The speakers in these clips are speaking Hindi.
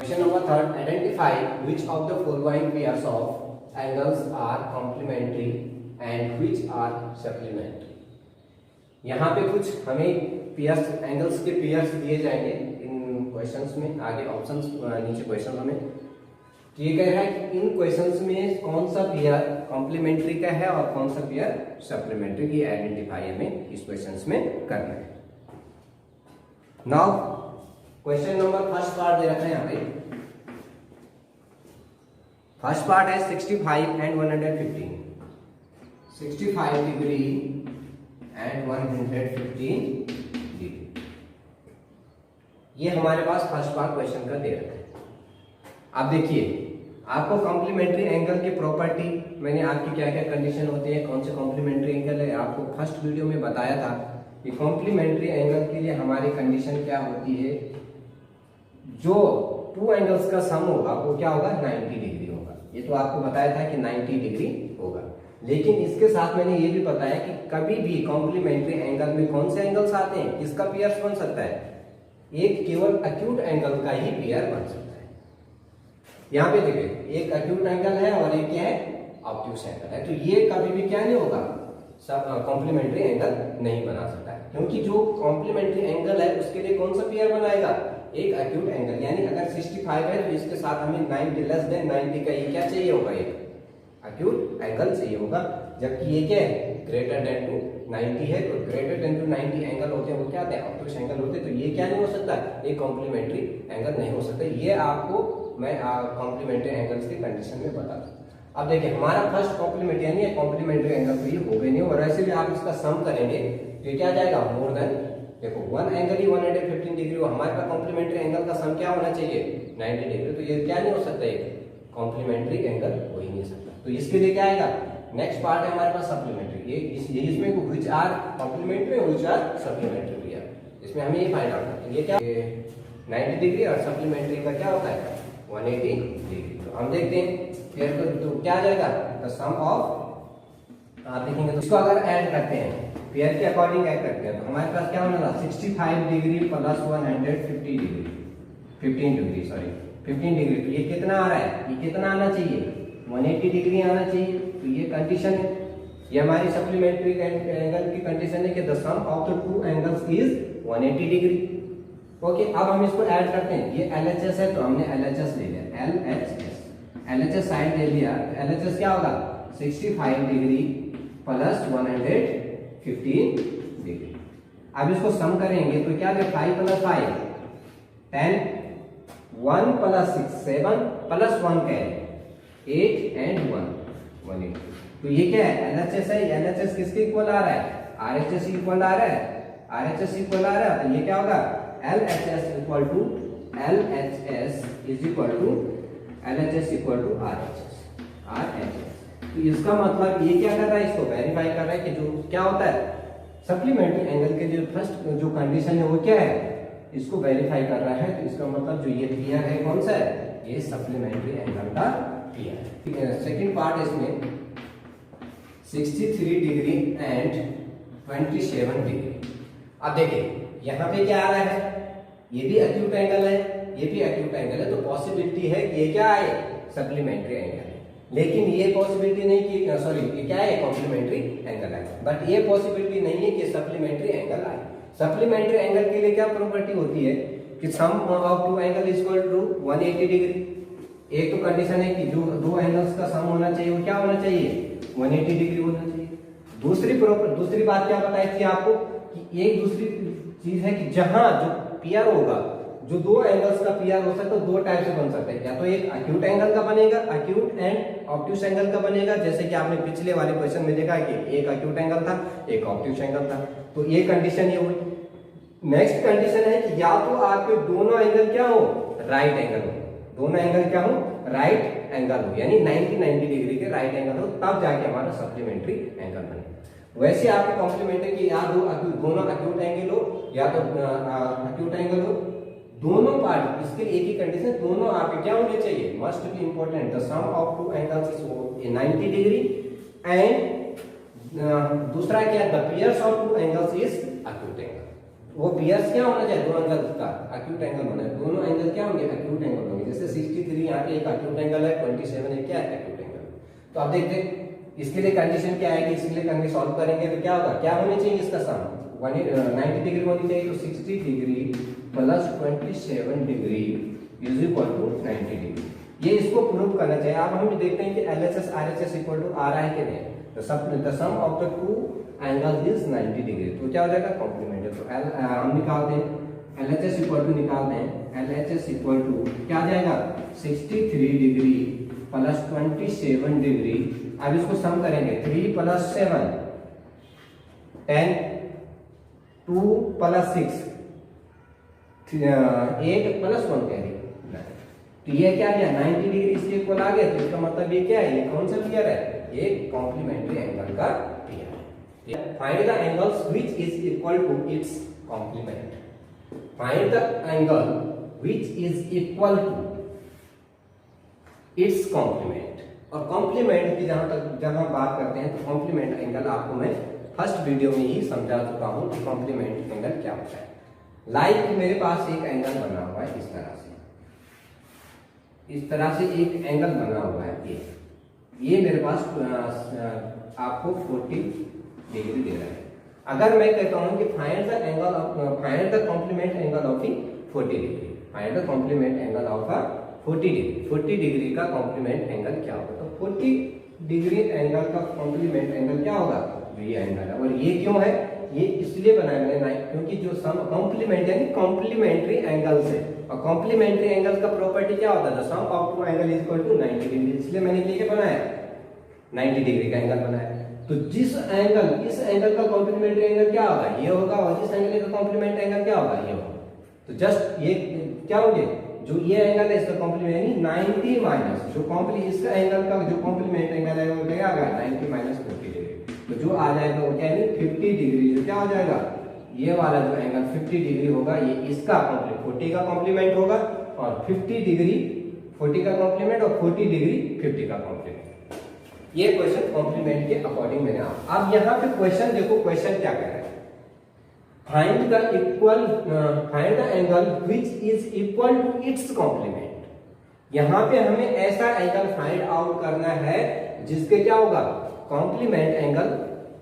Question number third, identify which of the following pairs of angles are complementary and which are supplementary. यहाँ पे कुछ हमें पेयर्स एंगल्स के पेयर्स दिए जाएंगे इन क्वेश्चंस में, आगे ऑप्शंस नीचे क्वेश्चन हमें तो ये कह रहा है कि इन क्वेश्चंस में कौन सा पेयर कॉम्प्लीमेंट्री का है और कौन सा पेयर सप्लीमेंट्री की आइडेंटिफाई हमें इस क्वेश्चंस में करना है। Now question number first part दे रखा है यहाँ पे। फर्स्ट पार्ट है 65 एंड 115, 65 डिग्री एंड 115 डिग्री। ये हमारे पास फर्स्ट पार्ट क्वेश्चन का दे रखा है। आप देखिए, आपको कॉम्प्लीमेंट्री एंगल की प्रॉपर्टी, मैंने आपकी क्या क्या कंडीशन होती है, कौन से कॉम्प्लीमेंट्री एंगल है, आपको फर्स्ट वीडियो में बताया था कि कॉम्प्लीमेंट्री एंगल के लिए हमारी कंडीशन क्या होती है, जो टू एंगल्स का सम होगा वो क्या होगा, 90 डिग्री होगा। ये तो आपको बताया था कि 90 डिग्री होगा। लेकिन इसके साथ मैंने ये भी बताया कि कभी भी कॉम्प्लीमेंट्री एंगल में कौन से एंगल्स आते हैं, किसका पेयर बन सकता है, एक केवल एक्यूट एंगल का ही पेयर बन सकता है। यहाँ पे देखिए, एक एक्यूट एंगल है और एक क्या है, ऑब्ट्यूस एंगल है। तो ये कभी भी क्या नहीं होगा, सब कॉम्प्लीमेंट्री एंगल नहीं बना सकता है, क्योंकि जो कॉम्प्लीमेंट्री एंगल है उसके लिए कौन सा पेयर बनाएगा, एक एक्यूट एंगल। यानी अगर 65 है तो इसके साथ हमें 90 लेस देन 90 का ये क्या चाहिए होगा, एक एक्यूट एंगल चाहिए होगा। जबकि ये क्या है, ग्रेटर देन टू 90 है, तो ग्रेटर देन टू 90 एंगल होते हैं वो क्या होते हैं, ऑब्ट्यूस एंगल होते हैं। तो ये क्या नहीं हो सकता, एक कॉम्प्लीमेंट्री एंगल नहीं हो सकता। ये आपको मैं कॉम्प्लीमेंट्री एंगल्स की कंडीशन में बता दूं। अब देखिए, हमारा फर्स्ट कॉम्प्लीमेंट यानी कॉम्प्लीमेंट्री एंगल तो ये हो गए नहीं, और ऐसे भी आप इसका सम करेंगे तो ये क्या जाएगा, मोर देन, देखो वन एंगल ही 115 डिग्री, हमारे पास कॉम्प्लीमेंट्री एंगल का सम क्या होना चाहिए, 90 डिग्री। तो ये क्या नहीं हो सकता, एक कॉम्प्लीमेंट्री एंगल हो ही नहीं सकता। तो इसके लिए क्या आएगा, नेक्स्ट पार्ट है हमारे पास सप्लीमेंट्री। ये इसमें व्हिच आर कॉम्प्लीमेंट्री और व्हिच आर सप्लीमेंट्री पेयर, इसमें हमें ये फाइंड आउट करना है। ये क्या 90 डिग्री और सप्लीमेंट्री का क्या होता है 180 डिग्री। तो हम देखते हैं पेयर को, तो क्या आ जाएगा, द सम ऑफ, आप देखेंगे तो इसको अगर ऐड करते हैं, पेयर के अकॉर्डिंग ऐड करते हैं, तो हमारे पास क्या होना था, 65 डिग्री प्लस 150 डिग्री, 15 डिग्री। तो ये कितना आ रहा है, ये कितना आना चाहिए, 180 डिग्री आना चाहिए। तो ये कंडीशन है, ये हमारी सप्लीमेंट्री एंगल की कंडीशन है कि the sum of the two angles is 180 degree. Okay, अब हम इसको ऐड करते हैं। ये LHS है तो हमने LHS ले लिया, LHS साइड ले लिया। तो LHS क्या होगा, 65 डिग्री प्लस 115 डिग्री। अब इसको सम करेंगे तो क्या है, 5 प्लस 5 10, 1 प्लस 6 7 प्लस 1 क्या है 8 एंड 1 180। तो ये क्या है, LHS है। LHS किसके इक्वल आ रहा है, RHS इक्वल आ रहा है, RHS इक्वल आ रहा है। तो ये क्या होगा, LHS equal to LHS equal to RHS। तो इसका मतलब ये क्या कर रहा है, इसको वेरीफाई कर रहा है कि जो क्या होता है सप्लीमेंट्री एंगल के जो फर्स्ट जो कंडीशन है वो क्या है, इसको वेरीफाई कर रहा है। तो इसका मतलब जो ये पेयर है कौन सा है, ये सप्लीमेंट्री एंगल का पेयर है। सेकंड पार्ट इसमें 63 डिग्री एंड 27 डिग्री। अब देखिए यहाँ पे क्या आ रहा है, ये भी एक्यूट एंगल है, ये भी एक्यूट एंगल है। तो पॉसिबिलिटी है कि ये क्या आए, सप्लीमेंट्री एंगल है। लेकिन ये पॉसिबिलिटी नहीं कि सॉरी ये क्या है, कॉम्प्लीमेंट्री एंगल है। बट ये पॉसिबिलिटी नहीं है कि सप्लीमेंट्री एंगल आए। सप्लीमेंट्री एंगल के लिए क्या प्रॉपर्टी होती है कि sum of two angle is equal to 180 degree. एक तो कंडीशन है कि जो दो एंगल्स का सम होना चाहिए वो क्या होना चाहिए, 180 डिग्री होना चाहिए। दूसरी बात क्या बताई थी आपको कि एक दूसरी चीज है कि जहां जो पेयर होगा, जो दो एंगल्स का पेयर हो सकता है, तो दो टाइप से बन सकता है। या तो एक एक्यूट एंगल का बनेगा, एक्यूट एंड ऑब्ट्यूस एंगल का बनेगा, जैसे कि आपने पिछले वाले क्वेश्चन में देखा कि एक एक्यूट एंगल था, एक ऑब्ट्यूस एंगल था। तो ये कंडीशन ये हुई। नेक्स्ट कंडीशन है कि या तो आपके दोनों एंगल क्या हो, राइट एंगल हो, दोनों एंगल क्या हो, राइट एंगल हो, यानी 90 डिग्री के राइट एंगल हो, तब जाके हमारा सप्लीमेंट्री एंगल बने। वैसे आपके कॉम्प्लीमेंट्री की या दोनों एक्यूट एंगल हो या तो एक्यूट एंगल हो, दोनों पार्ट, इसके एक ही कंडीशन, दोनों आपके क्या होने चाहिए, must be important, the sum of two angles is 90 degree and दूसरा क्या, the pairs of two angles is acute angle. वो पियर्स क्या होना चाहिए, दो एंगल का एक्यूट एंगल होना है, दोनों एंगल क्या होंगे, एक्यूट एंगल होंगे। जैसे 63 यहाँ पे एक एक्यूट एंगल है, 27 है क्या है, एक्यूट एंगल। तो आप देखते हैं इसके लिए कंडीशन क्या है कि इसके लिए कंडीशन सॉल्व करेंगे तो क्या होगा, क्या होनी चाहिए इसका सम 90 डिग्री होनी चाहिए। तो 60 degree plus 27 degree is equal to 90 degree. ये इसको प्रूव करना चाहिए। अब हम देखते हैं कि LHS RHS इक्वल टू आ रहा है कि नहीं। The sum of the two angle is 90 degree, तो क्या हो जाएगा, कॉम्प्लीमेंट है। तो हम निकालते हैं LHS इक्वल टू, निकालते हैं LHS इक्वल टू क्या आ जाएगा 63 डिग्री प्लस 27 डिग्री। अब इसको सम करेंगे 3 प्लस 7 10, 2 प्लस 6 8 प्लस 1 कह रही। तो ये क्या गया 90 डिग्री इसके इक्वल आ गया। तो इसका मतलब ये क्या है, ये कौन सा पियर है, ये कॉम्प्लीमेंट्री एंगल का पियर है। Find the angles which is equal to its complement. Find the angle which is equal to its complement. और कॉम्प्लीमेंट की जहां बात करते हैं तो कॉम्प्लीमेंट एंगल आपको मैं फर्स्ट वीडियो में ही समझा चुका हूं कि कॉम्प्लीमेंट एंगल क्या होता है। लाइक मेरे पास एक एंगल बना हुआ है इस तरह से एक एंगल बना हुआ है। ये मेरे पास आपको 40 डिग्री दे रहा है। अगर मैं कहता हूं कि find the complement angle of 40 degree, find the complement angle of 40 degree, 40 degree का कॉम्प्लीमेंट एंगल क्या होगा। तो 40 डिग्री एंगल का कॉम्प्लीमेंट एंगल क्या होगा, ये एंगल है। और ये क्यों है, ये इसलिए बनाया मैंने क्योंकि जो सम कॉम्प्लीमेंट यानी कॉम्प्लीमेंट्री एंगल से, और कॉम्प्लीमेंट्री एंगल का प्रॉपर्टी क्या होता है, sum of two angle is equal to 90 degree. इसलिए मैंने ये बनाया 90 डिग्री का एंगल बनाया। तो जिस एंगल, इस एंगल का कॉम्प्लीमेंट्री एंगल क्या होगा, ये होगा, और जिस एंगल का कॉम्प्लीमेंट एंगल क्या होगा, ये होगा। तो जस्ट ये क्या होंगे, जो ये एंगल है इसका कॉम्प्लीमेंट यानी 90 माइनस जो इसका एंगल का जो कॉम्प्लीमेंट एंगल है वो क्या आएगा 90 माइनस 40 डिग्री। तो जो आ जाएगा वो क्या है 50 डिग्री। जो क्या हो जाएगा, ये वाला जो एंगल 50 डिग्री होगा, ये इसका 40 का कॉम्प्लीमेंट होगा, और 50 डिग्री 40 का कॉम्प्लीमेंट, और 40 डिग्री 50 का कॉम्प्लीमेंट। ये क्वेश्चन कॉम्प्लीमेंट के अकॉर्डिंग मैंने अब यहाँ पे क्वेश्चन देखो, क्वेश्चन क्या कह रहा है, find the angle which is equal to its complement. यहाँ पे हमें ऐसा एंगल फाइंड आउट करना है जिसके क्या होगा, कॉम्प्लीमेंट एंगल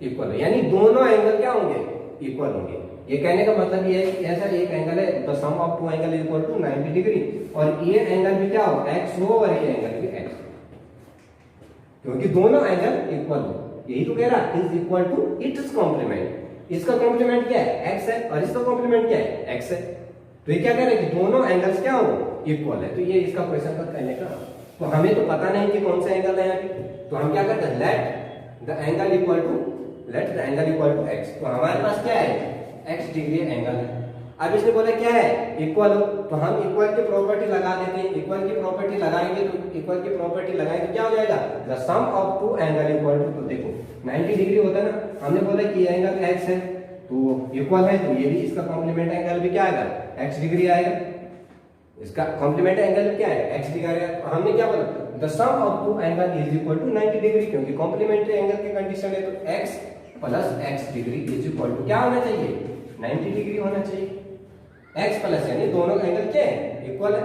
इक्वल है, यानी दोनों एंगल क्या होंगे, इक्वल होंगे। ये कहने का मतलब ये है कि ऐसा एक एंगल है, the sum of two angle is equal to 90 degree, और ये एंगल भी क्या हो, x हो, और ये एंगल भी x हो, क्योंकि दोनों एंगल इक्वल हो। यही तो कह रहा है is equal to its complement. इसका कॉम्प्लीमेंट क्या है, x है, और इसका कॉम्प्लीमेंट क्या है, x है। तो ये क्या कह रहे हैं कि दोनों एंगल्स क्या हो, इक्वल है। तो ये इसका क्वेश्चन का कहने का। तो हमें तो पता नहीं कि कौन सा एंगल है यहाँ पे, तो हम क्या करते हैं, let the angle equal to x। तो हमारे पास क्या है, x डिग्री एंगल है। अब इसने बोला क्या है, इक्वल हो, तो हम इक्वल की प्रॉपर्टी लगा देते हैं। इक्वल की प्रॉपर्टी लगाएंगे तो क्या हो जाएगा, the sum of two angle equal to. तो देखो 90 डिग्री होता है ना, हमने बोला कि ये एंगल x है तो इक्वल है, तो ये भी इसका कॉम्प्लीमेंट एंगल भी क्या आएगा, x डिग्री आएगा। इसका कॉम्प्लीमेंट एंगल क्या है, x डिग्री आएगा। तो हमने क्या बोला, the sum of two angle is equal to 90 degree, क्योंकि कॉम्प्लीमेंट्री एंगल की कंडीशन है। तो x plus x degree is equal to क्या होना चाहिए, 90 डिग्री होना चाहिए। x प्लस यानी दोनों एंगल क्या है, इक्वल है।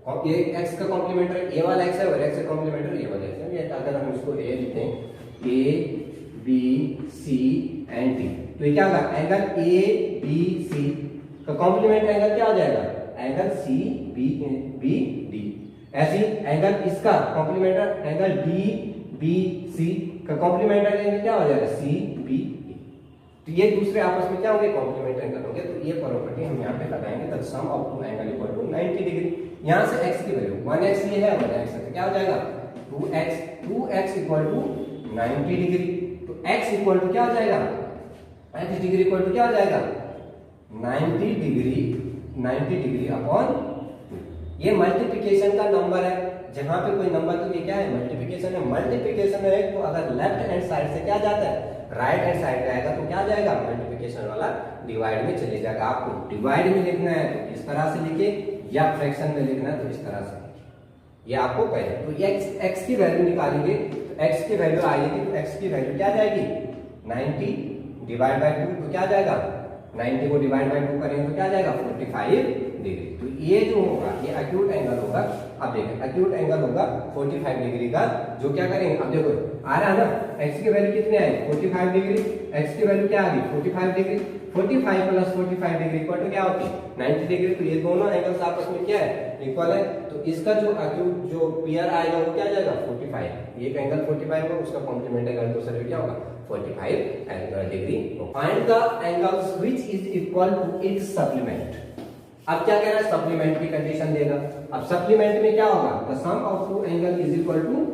और ये x का कॉम्प्लीमेंट है, ये वाला x है, और x का कॉम्प्लीमेंट है, ये वाला x है। ये अगर हम इसको a लिखते हैं, a b c and d, तो ये क्या होगा, एंगल a b c का कॉम्प्लीमेंट एंगल क्या हो जाएगा, एंगल c b d। ऐसे एंगल इसका complement angle d b c का कॉम्प्लीमेंट एंगल क्या हो जाएगा, c b d। तो ये दूसरे आपस में क्या होंगे, कॉम्प्लीमेंट एंगल होंगे। तो ये प्रॉपर्टी हम यहाँ पे लगाएंगे, the sum of two angle equal to 90 degree. यहाँ से x की वैल्यू 1x ये है, 1x है, तो क्या हो जाएगा 2x इक्वल टू 90 डिग्री। तो x इक्वल टू क्या हो जाएगा, x डिग्री इक्वल टू क्या हो जाएगा 90 डिग्री अपॉन 2। ये मल्टीप्लिकेशन का नंबर है, जहां पे कोई नंबर तो ये क्या है, मल्टीप्लिकेशन है। मल्टीप्लिकेशन है तो अगर लेफ्ट हैंड साइड से क्या जाता है, राइट हैंड साइड पे आएगा, तो क्या जाएगा, मल्टीप्लिकेशन वाला डिवाइड में चले जाएगा। आपको डिवाइड में लिखना है तो इस तरह से लिखिए, या फ्रैक्शन में लिखना है तो इस तरह से लिखिए। ये आपको पहले तो ये x की वैल्यू निकालेंगे, तो x की वैल्यू आएगी, तो x की वैल्यू क्या जाएगी 90 डिवाइड बाय 2, तो क्या जाएगा 90 को डिवाइड बाय 2 करेंगे तो क्या आ जाएगा 45 डिग्री। तो ये जो होगा ये एक्यूट एंगल होगा। अब देखिए एक्यूट एंगल होगा 45 डिग्री का, जो क्या करेंगे, अब देखो आ रहा है ना, x की वैल्यू कितने आए 45 डिग्री, x की वैल्यू क्या आ गई 45 degree, 45 plus 45 degree equal to क्या होती है 90 डिग्री। तो ये दोनों एंगल्स आपस में क्या है इक्वल है। तो इसका जो एक्यूट जो पेयर आएगा वो क्या आ जाएगा 45, एक एंगल 45 होगा, उसका कॉम्प्लीमेंट एंगल दूसरा भी क्या होगा 45 angle degree. Find the angles which is equal to its supplement. अब क्या कह रहा है सप्लीमेंट की कंडीशन देगा। अब सप्लीमेंट में क्या होगा the sum of two angle is equal to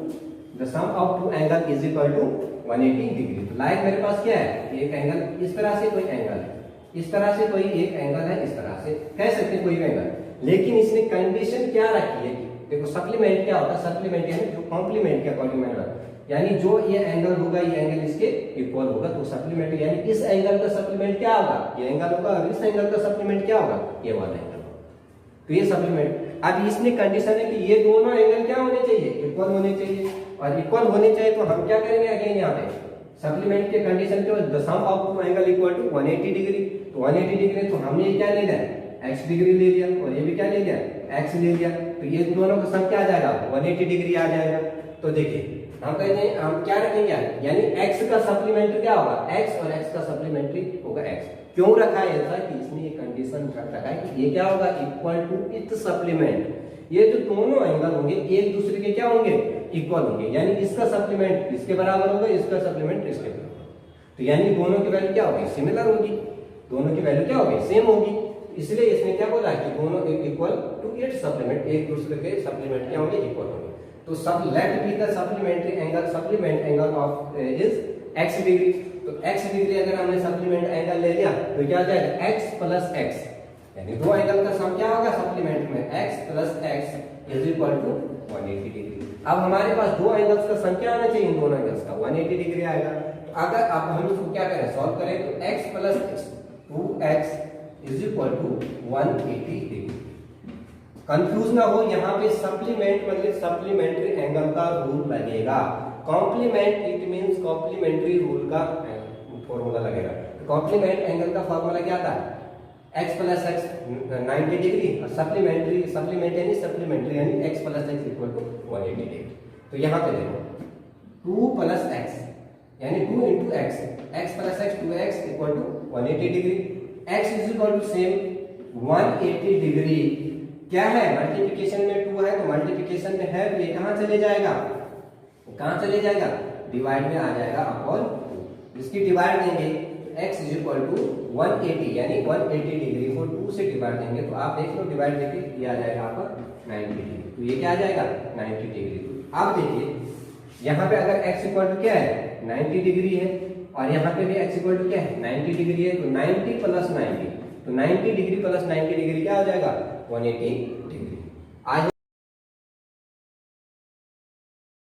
the sum of two angle is equal to 180 degree. तो लाइक मेरे पास क्या है एक एंगल, इस तरह से कोई एंगल है, इस तरह से कोई एक एंगल है, इस तरह से कह सकते हैं कोई एंगल, लेकिन इसने कंडीशन क्या रखी है। देखो सप्लीमेंट क्या होता है, सप्लीमेंट यानी जो कॉम्प्लीमेंट के अकॉर्डिंग में, यानी जो ये एंगल होगा ये एंगल इसके इक्वल होगा। तो सप्लीमेंट यानी इस एंगल का सप्लीमेंट क्या होगा ये एंगल होगा, और इस एंगल का सप्लीमेंट क्या होगा ये वाला एंगल होगा। तो ये सप्लीमेंट। अब इसमें कंडीशन है कि ये दोनों एंगल क्या होने चाहिए इक्वल होने चाहिए, और इक्वल होने चाहिए तो हम क्या करेंगे अगेन यहाँ पे सप्लीमेंट के कंडीशन के the sum of two angle equal to 180 degree. तो 180 डिग्री तो हमने ये क्या ले लिया x डिग्री ले लिया, और ये भी क्या ले लिया x ले लिया। तो ये दोनों का सम क्या आ जाएगा 180 डिग्री आ जाएगा। तो देखिए हम कहते हैं हम क्या रखेंगे यानी x का सप्लीमेंट्री क्या होगा x, और x का सप्लीमेंट्री होगा x। क्यों रखा है ऐसा कि इसमें ये कंडीशन रखा है कि ये क्या होगा इक्वल टू इट्स सप्लीमेंट। ये जो दोनों एंगल होंगे एक दूसरे के क्या होंगे इक्वल होंगे, यानी इसका सप्लीमेंट इसके बराबर होगा, इसका सप्लीमेंट इसके बराबर। तो यानी दोनों की वैल्यू क्या होगी सिमिलर होगी, दोनों की वैल्यू क्या होगी सेम होगी। इसलिए इसने क्या बोला कि दोनों इक्वल टू इट्स सप्लीमेंट, एक दूसरे के सप्लीमेंट क्या होंगे इक्वल होंगे। तो सब let be the supplementary angle, supplement angle of is x degree. तो x डिग्री अगर हमने सप्लीमेंट एंगल ले लिया तो क्या आ जाएगा x प्लस x, यानी दो एंगल का सम क्या होगा सप्लीमेंट में x plus x is equal to 180 degree. अब हमारे पास दो एंगल्स का सम क्या आना चाहिए इन दोनों एंगल्स का 180 डिग्री आएगा। तो अगर अब हम इसको क्या करें सॉल्व करें तो x plus 2x is equal to 180 degree. Confuse ना हो, यहाँ पे सप्लीमेंट मतलब सप्लीमेंट्री एंगल का रूल लगेगा, complement it means complementary rule का फॉर्मूला लगेगा। तो कॉम्प्लीमेंट एंगल का फॉर्मूला क्या आता है x प्लस x 90 डिग्री, और सप्लीमेंट्री सप्लीमेंट यानी सप्लीमेंट्री यानी x plus x equal to 180 degree. तो यहाँ पे देखो 2 प्लस x यानी 2 into x, x plus x 2x equal to 180 degree, x is equal to same 180 degree. क्या है मल्टीप्लिकेशन में 2 है तो मल्टीप्लिकेशन में है तो ये कहाँ चले जाएगा, कहाँ चले जाएगा डिवाइड में आ जाएगा अपॉन 2। इसकी डिवाइड देंगे तो x इज इक्वल टू 180 यानी 180 डिग्री को 2 से डिवाइड देंगे तो आप देख लो डिवाइड देके ये आ जाएगा आपका 90 डिग्री। तो ये क्या आ जाएगा 90 डिग्री। तो आप देखिए यहाँ पे अगर x इक्वल टू क्या है 90 डिग्री है, और यहाँ पे भी x इक्वल टू क्या है 90 डिग्री है, तो 90 प्लस 90 तो 90 डिग्री प्लस 90 डिग्री क्या हो जाएगा 180 डिग्री। आज